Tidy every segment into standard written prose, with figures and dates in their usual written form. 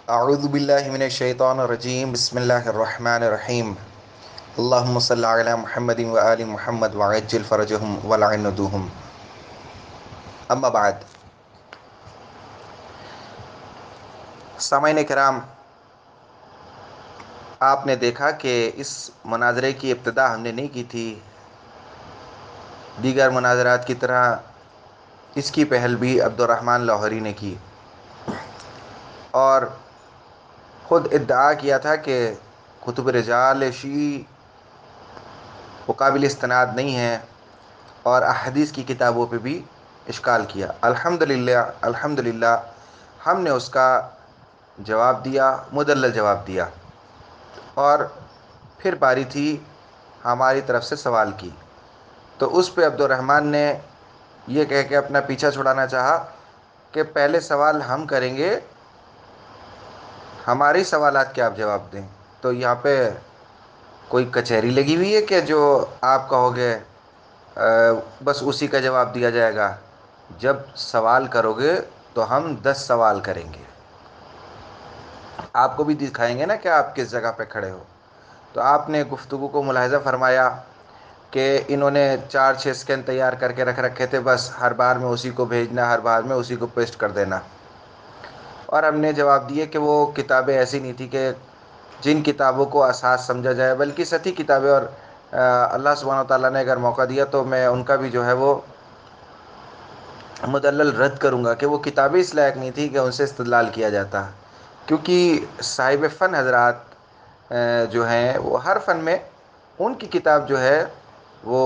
اعوذ باللہ من الشیطان الرجیم بسم اللہ الرحمن الرحیم اللہم صلی علی محمد و آل محمد وعجل فرجہم ولعن ندوہم اما بعد. سامعین کرام، آپ نے دیکھا کہ اس مناظرے کی ابتدا ہم نے نہیں کی تھی. دیگر مناظرات کی طرح اس کی پہل بھی عبد الرحمن لاہوری نے کی اور خود ادعا کیا تھا کہ کتب رجال شیعی وہ قابل استناد نہیں ہیں اور احادیث کی کتابوں پہ بھی اشکال کیا. الحمدللہ ہم نے اس کا جواب دیا، مدلل جواب دیا، اور پھر باری تھی ہماری طرف سے سوال کی. تو اس پہ عبد الرحمن نے یہ کہہ کے اپنا پیچھا چھڑانا چاہا کہ پہلے سوال ہم کریں گے، ہمارے سوالات کے آپ جواب دیں. تو یہاں پہ کوئی کچہری لگی ہوئی ہے کہ جو آپ کہو گے بس اسی کا جواب دیا جائے گا؟ جب سوال کرو گے تو ہم 10 سوال کریں گے، آپ کو بھی دکھائیں گے نا کہ آپ کس جگہ پہ کھڑے ہو. تو آپ نے گفتگو کو ملاحظہ فرمایا کہ انہوں نے 4-6 اسکین تیار کر کے رکھ رکھے تھے، بس ہر بار میں اسی کو بھیجنا، ہر بار میں اسی کو پیسٹ کر دینا. اور ہم نے جواب دیے کہ وہ کتابیں ایسی نہیں تھیں کہ جن کتابوں کو اساس سمجھا جائے، بلکہ سطحی کتابیں. اور اللہ سبحانہ و تعالیٰ نے اگر موقع دیا تو میں ان کا بھی جو ہے وہ مدلل رد کروں گا کہ وہ کتابیں اس لائق نہیں تھیں کہ ان سے استدلال کیا جاتا. کیونکہ صاحب فن حضرات جو ہیں وہ ہر فن میں ان کی کتاب جو ہے وہ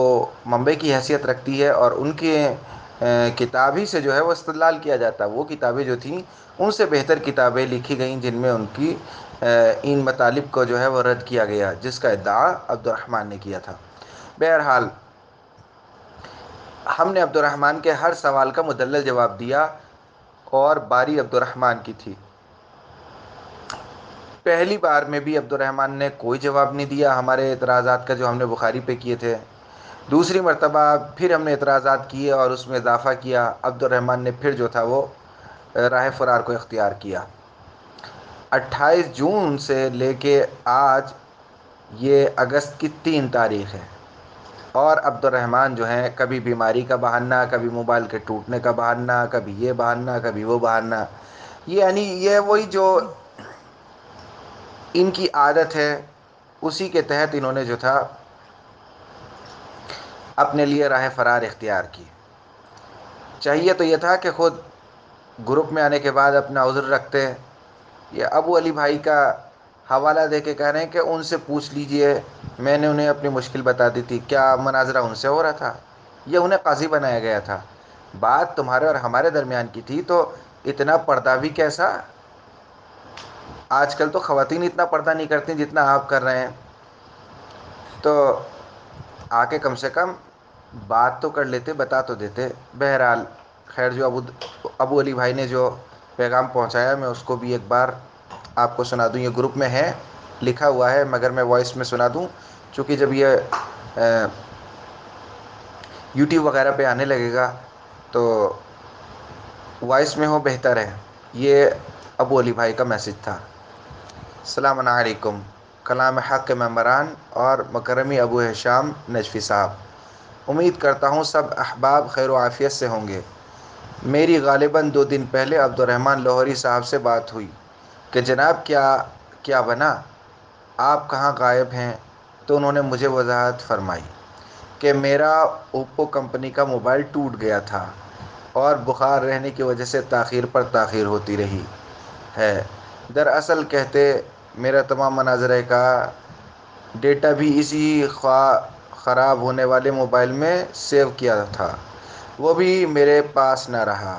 منبع کی حیثیت رکھتی ہے، اور ان کے کتاب ہی سے جو ہے وہ استدلال کیا جاتا ہے. وہ کتابیں جو تھیں ان سے بہتر کتابیں لکھی گئیں جن میں ان کی ان مطالب کو جو ہے وہ رد کیا گیا، جس کا ادعا عبد الرحمن نے کیا تھا. بہرحال ہم نے عبد الرحمن کے ہر سوال کا مدلل جواب دیا اور باری عبد الرحمن کی تھی. پہلی بار میں بھی عبد الرحمن نے کوئی جواب نہیں دیا ہمارے اعتراضات کا جو ہم نے بخاری پہ کیے تھے. دوسری مرتبہ پھر ہم نے اعتراضات کیے اور اس میں اضافہ کیا. عبد الرحمن نے پھر جو تھا وہ راہ فرار کو اختیار کیا. 28 جون سے لے کے آج یہ اگست کی 3 تاریخ ہے، اور عبد الرحمن جو ہیں کبھی بیماری کا بہانہ، کبھی موبائل کے ٹوٹنے کا بہانہ، کبھی یہ بہانہ، کبھی وہ بہانہ. یعنی یہ وہی جو ان کی عادت ہے، اسی کے تحت انہوں نے جو تھا اپنے لیے راہ فرار اختیار کی. چاہیے تو یہ تھا کہ خود گروپ میں آنے کے بعد اپنا عذر رکھتے. یہ ابو علی بھائی کا حوالہ دے کے کہہ رہے ہیں کہ ان سے پوچھ لیجئے، میں نے انہیں اپنی مشکل بتا دی تھی. کیا مناظرہ ان سے ہو رہا تھا؟ یہ انہیں قاضی بنایا گیا تھا. بات تمہارے اور ہمارے درمیان کی تھی، تو اتنا پردہ بھی کیسا؟ آج کل تو خواتین اتنا پردہ نہیں کرتی جتنا آپ کر رہے ہیں. تو آ کے کم سے کم بات تو کر لیتے، بتا تو دیتے. بہرحال خیر، جو ابو علی بھائی نے جو پیغام پہنچایا میں اس کو بھی ایک بار آپ کو سنا دوں. یہ گروپ میں ہے، لکھا ہوا ہے، مگر میں وائس میں سنا دوں چونکہ جب یہ یوٹیوب وغیرہ پہ آنے لگے گا تو وائس میں ہو بہتر ہے. یہ ابو علی بھائی کا میسج تھا. السلام علیکم. کلام حق کے ممبران اور مکرمی ابو حشام نجفی صاحب، امید کرتا ہوں سب احباب خیر و عافیت سے ہوں گے. میری غالباً 2 دن پہلے عبد الرحمن لاہوری صاحب سے بات ہوئی کہ جناب کیا بنا، آپ کہاں غائب ہیں؟ تو انہوں نے مجھے وضاحت فرمائی کہ میرا اوپو کمپنی کا موبائل ٹوٹ گیا تھا اور بخار رہنے کی وجہ سے تاخیر پر تاخیر ہوتی رہی ہے. دراصل کہتے میرا تمام مناظرہ کا ڈیٹا بھی اسی خراب ہونے والے موبائل میں سیو کیا تھا، وہ بھی میرے پاس نہ رہا.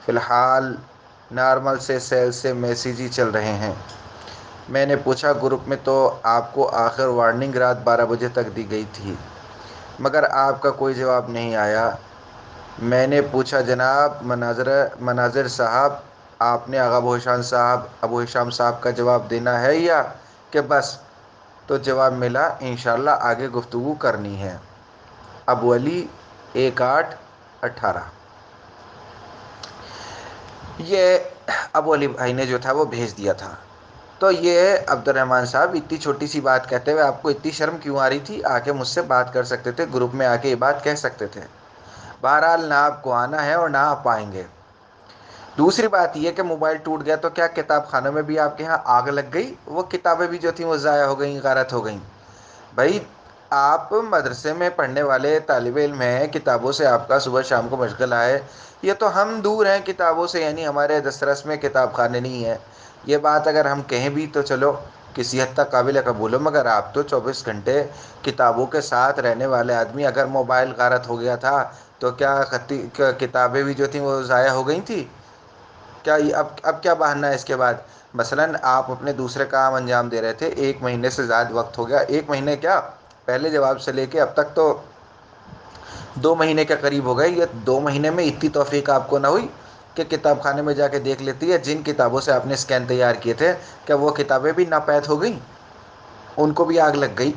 فی الحال نارمل سے سیل سے میسیج ہی چل رہے ہیں. میں نے پوچھا گروپ میں تو آپ کو آخر وارننگ رات 12 بجے تک دی گئی تھی، مگر آپ کا کوئی جواب نہیں آیا. میں نے پوچھا جناب مناظر صاحب، آپ نے آغا ابو ہشام صاحب کا جواب دینا ہے یا کہ بس؟ تو جواب ملا انشاءاللہ آگے گفتگو کرنی ہے. ابو علی 1818. یہ ابو علی بھائی نے جو تھا وہ بھیج دیا تھا۔ تو یہ عبد الرحمن صاحب اتنی چھوٹی سی بات کہتے ہوئے آپ کو اتنی شرم کیوں آ رہی تھی؟ آ کے مجھ سے بات کر سکتے تھے، گروپ میں آ کے یہ بات کہہ سکتے تھے۔ بہرحال نہ آپ کو آنا ہے اور نہ آپ آئیں گے۔ دوسری بات یہ کہ موبائل ٹوٹ گیا تو کیا کتاب خانوں میں بھی آپ کے یہاں آگ لگ گئی؟ وہ کتابیں بھی جو تھیں وہ ضائع ہو گئیں، غارت ہو گئیں؟ بھائی آپ مدرسے میں پڑھنے والے طالب علم ہیں، کتابوں سے آپ کا صبح شام کو مشغلہ ہے۔ یہ تو ہم دور ہیں کتابوں سے، یعنی ہمارے دسترس میں کتاب خانے نہیں ہیں۔ یہ بات اگر ہم کہیں بھی تو چلو کسی حد تک قابل قبول ہو، مگر آپ تو 24 گھنٹے کتابوں کے ساتھ رہنے والے آدمی، اگر موبائل غارت ہو گیا تھا تو کیا کتابیں بھی جو تھیں وہ ضائع ہو گئی تھیں؟ کیا اب کیا بہانہ ہے اس کے بعد؟ مثلاً آپ اپنے دوسرے کام انجام دے رہے تھے، 1 مہینے سے زائد وقت ہو گیا، 1 مہینے کیا پہلے جواب سے لے کے اب تک تو 2 مہینے کے قریب ہو گئے۔ یہ 2 مہینے میں اتنی توفیق آپ کو نہ ہوئی کہ کتاب خانے میں جا کے دیکھ لیتی ہے جن کتابوں سے آپ نے اسکین تیار کیے تھے، کیا وہ کتابیں بھی ناپید ہو گئیں؟ ان کو بھی آگ لگ گئی،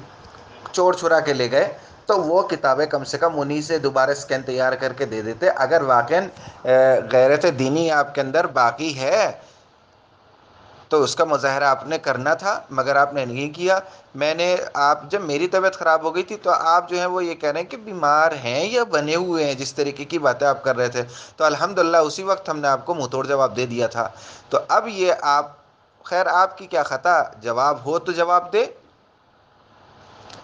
چور چرا کے لے گئے؟ تو وہ کتابیں کم سے کم انہی سے دوبارہ اسکین تیار کر کے دے دیتے۔ اگر واقعاً غیرت دینی آپ کے اندر باقی ہے تو اس کا مظاہرہ آپ نے کرنا تھا، مگر آپ نے نہیں کیا۔ میں نے جب میری طبیعت خراب ہو گئی تھی تو آپ جو ہیں وہ یہ کہہ رہے ہیں کہ بیمار ہیں یا بنے ہوئے ہیں، جس طریقے کی باتیں آپ کر رہے تھے، تو الحمدللہ اسی وقت ہم نے آپ کو منہ توڑ جواب دے دیا تھا۔ تو اب یہ آپ، خیر آپ کی کیا خطا، جواب ہو تو جواب دے۔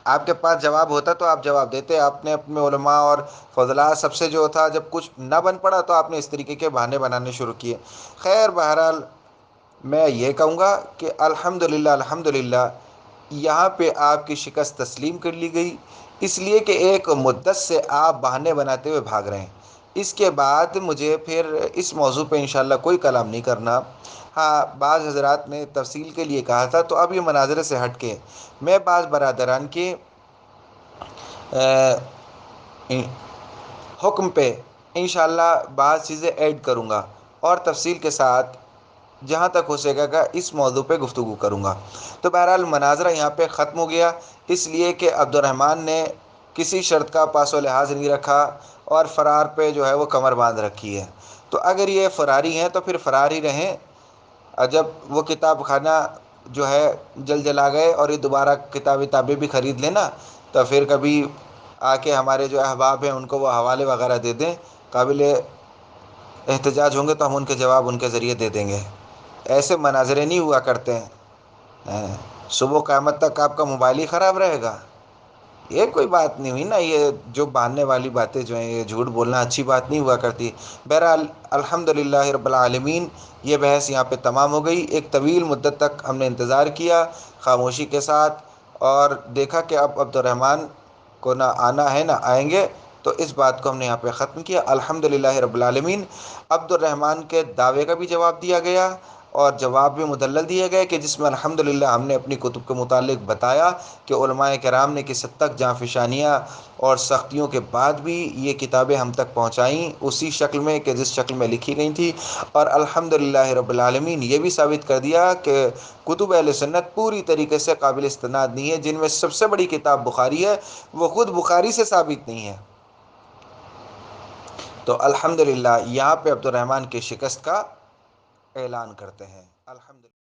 آپ کے پاس جواب ہوتا تو آپ جواب دیتے۔ آپ نے اپنے علماء اور فضلاء سب سے جو تھا، جب کچھ نہ بن پڑا تو آپ نے اس طریقے کے بہانے بنانے شروع کیے۔ خیر بہرحال میں یہ کہوں گا کہ الحمدللہ الحمدللہ یہاں پہ آپ کی شکست تسلیم کر لی گئی، اس لیے کہ ایک مدت سے آپ بہانے بناتے ہوئے بھاگ رہے ہیں۔ اس کے بعد مجھے پھر اس موضوع پہ انشاءاللہ کوئی کلام نہیں کرنا۔ ہاں بعض حضرات نے تفصیل کے لیے کہا تھا، تو اب یہ مناظرے سے ہٹ کے میں بعض برادران کے حکم پہ انشاءاللہ بعض چیزیں ایڈ کروں گا، اور تفصیل کے ساتھ جہاں تک ہو سکے گا اس موضوع پہ گفتگو کروں گا۔ تو بہرحال مناظرہ یہاں پہ ختم ہو گیا، اس لیے کہ عبد الرحمن نے کسی شرط کا پاس و لحاظ نہیں رکھا اور فرار پہ جو ہے وہ کمر باندھ رکھی ہے۔ تو اگر یہ فراری ہیں تو پھر فرار ہی رہیں۔ جب وہ کتاب خانہ جو ہے جل جلا گئے اور یہ دوبارہ کتابیں بھی خرید لینا، تو پھر کبھی آ کے ہمارے جو احباب ہیں ان کو وہ حوالے وغیرہ دے دیں، قابل احتجاج ہوں گے تو ہم ان کے جواب ان کے ذریعے دے دیں گے۔ ایسے مناظرے نہیں ہوا کرتے ہیں۔ صبح قیامت تک آپ کا موبائل ہی خراب رہے گا؟ یہ کوئی بات نہیں ہوئی نا، یہ جو باندھنے والی باتیں جو ہیں، یہ جھوٹ بولنا اچھی بات نہیں ہوا کرتی۔ بہرحال الحمدللہ رب العالمین یہ بحث یہاں پہ تمام ہو گئی۔ ایک طویل مدت تک ہم نے انتظار کیا خاموشی کے ساتھ، اور دیکھا کہ اب عبد الرحمن کو نہ آنا ہے نہ آئیں گے، تو اس بات کو ہم نے یہاں پہ ختم کیا۔ الحمدللہ رب العالمین عبد الرحمن کے دعوے کا بھی جواب دیا گیا، اور جواب بھی مدلل دیا گیا کہ جس میں الحمدللہ ہم نے اپنی کتب کے متعلق بتایا کہ علماء کرام نے کس حد تک جانفشانیاں اور سختیوں کے بعد بھی یہ کتابیں ہم تک پہنچائیں اسی شکل میں کہ جس شکل میں لکھی گئی تھی۔ اور الحمدللہ رب العالمین یہ بھی ثابت کر دیا کہ کتب اہل سنت پوری طریقے سے قابل استناد نہیں ہے، جن میں سب سے بڑی کتاب بخاری ہے، وہ خود بخاری سے ثابت نہیں ہے۔ تو الحمدللہ یہاں پہ عبد الرحمن کی شکست کا اعلان کرتے ہیں۔ الحمدللہ۔